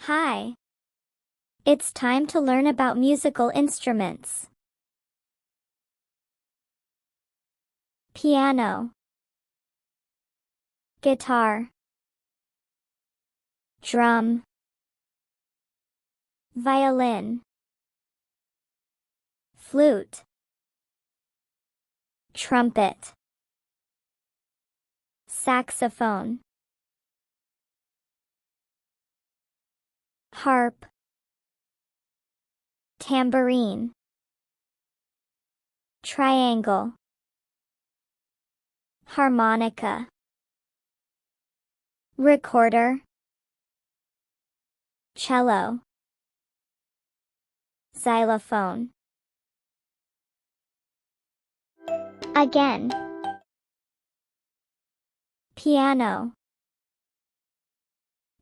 Hi. It's time to learn about musical instruments. Piano, guitar, drum, violin, flute, trumpet, saxophone, harp, tambourine, triangle, harmonica, recorder, cello, xylophone. Again. Piano,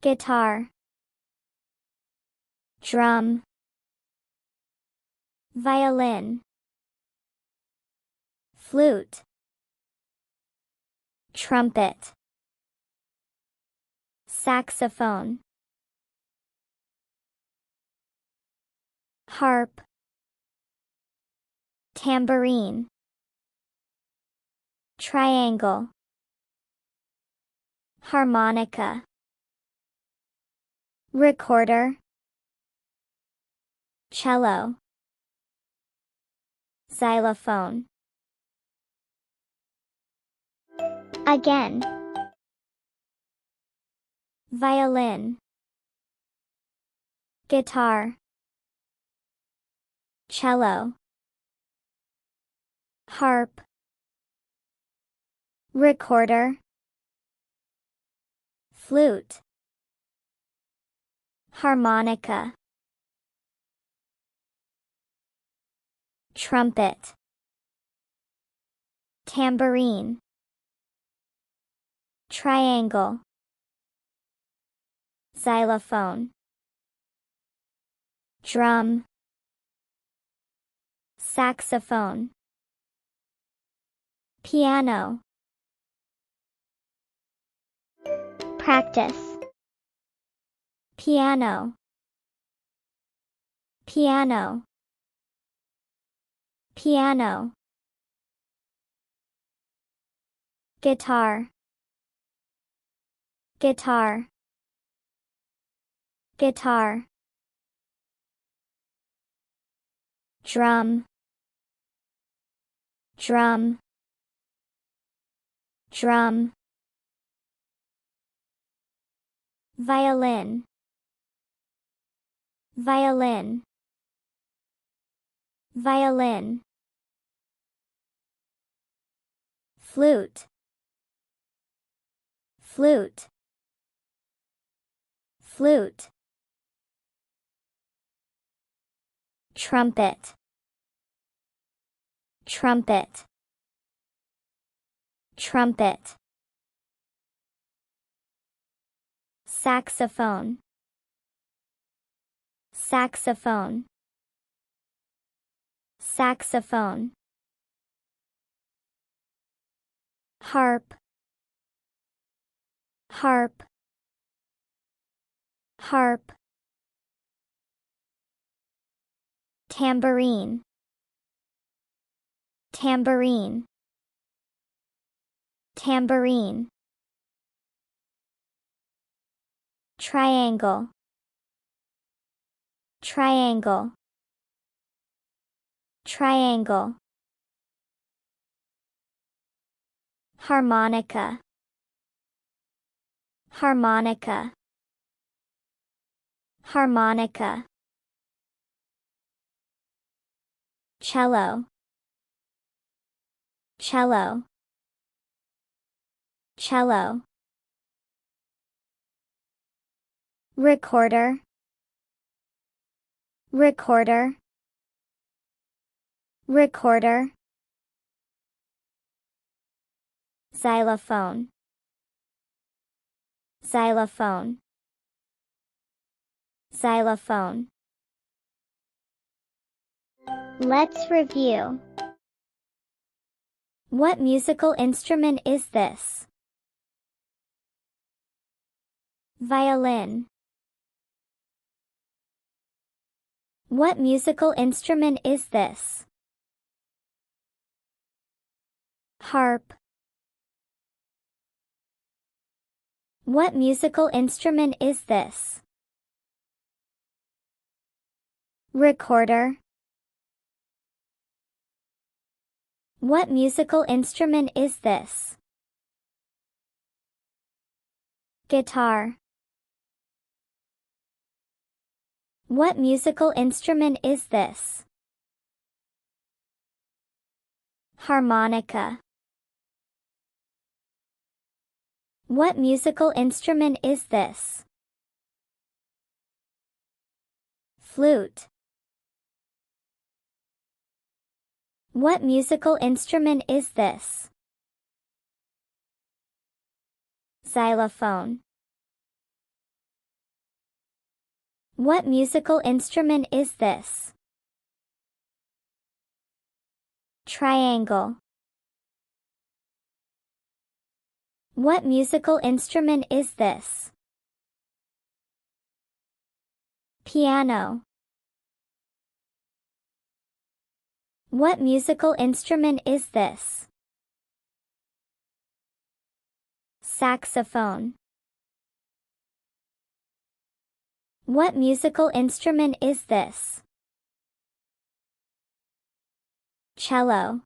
guitar, drum, violin, flute, trumpet, saxophone, harp, tambourine, triangle, harmonica, recorder, cello, xylophone. Again. Violin, guitar, cello, harp, recorder, flute, harmonica, trumpet, tambourine, triangle, xylophone, drum, saxophone, piano. Practice. Piano, piano, piano. Guitar, guitar, guitar. Drum, drum, drum. Violin, violin, violin. Flute, flute, flute. Trumpet, trumpet, trumpet. Saxophone, saxophone, saxophone. Harp, harp, harp. Tambourine, tambourine, tambourine. Triangle, triangle, triangle. Harmonica, harmonica, harmonica. Cello, cello, cello. Recorder, recorder, recorder. Xylophone, xylophone, xylophone. Let's review. What musical instrument is this? Violin. What musical instrument is this? Harp. What musical instrument is this? Recorder. What musical instrument is this? Guitar. What musical instrument is this? Harmonica. What musical instrument is this? Flute. What musical instrument is this? Xylophone. What musical instrument is this? Triangle. What musical instrument is this? Piano. What musical instrument is this? Saxophone. What musical instrument is this? Cello.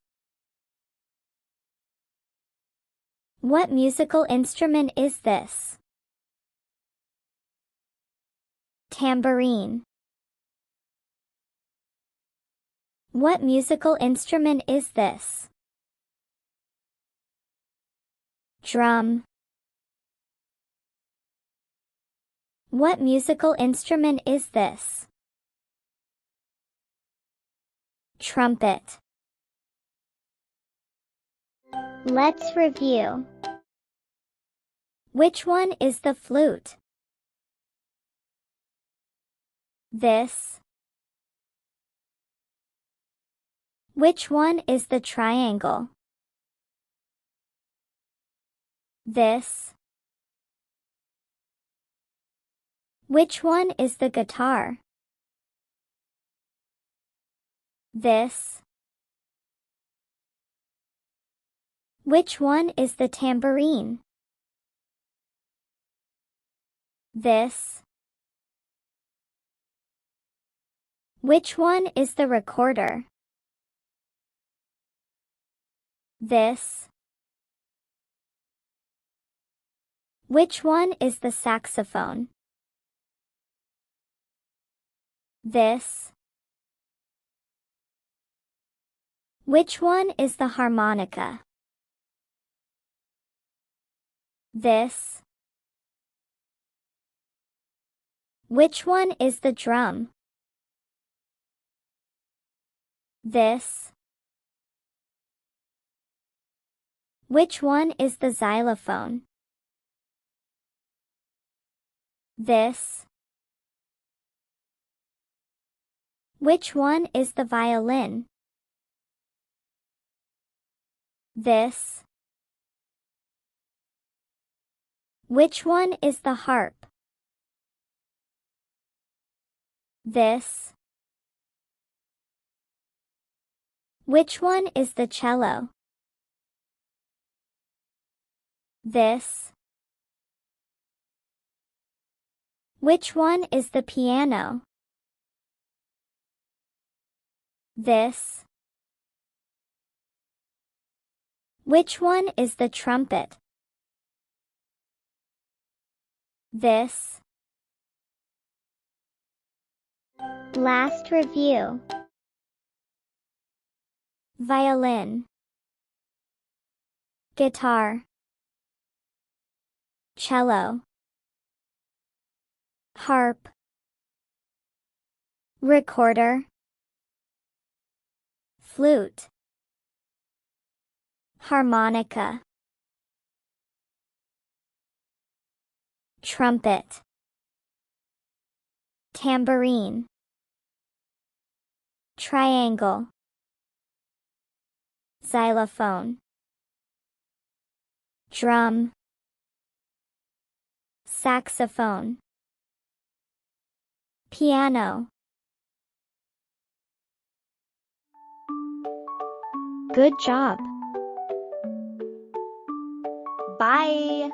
What musical instrument is this? Tambourine. What musical instrument is this? Drum. What musical instrument is this? Trumpet. Let's review. Which one is the flute? This. Which one is the triangle? This. Which one is the guitar? This. Which one is the tambourine? This. Which one is the recorder? This. Which one is the saxophone? This. Which one is the harmonica? This. Which one is the drum? This. Which one is the xylophone? This. Which one is the violin? This. Which one is the harp? This. Which one is the cello? This. Which one is the piano? This. Which one is the trumpet? This. Last review. Violin. Guitar. Cello. Harp. Recorder. Flute. Harmonica. Trumpet. Tambourine. Triangle. Xylophone. Drum. Saxophone. Piano. Good job. Bye!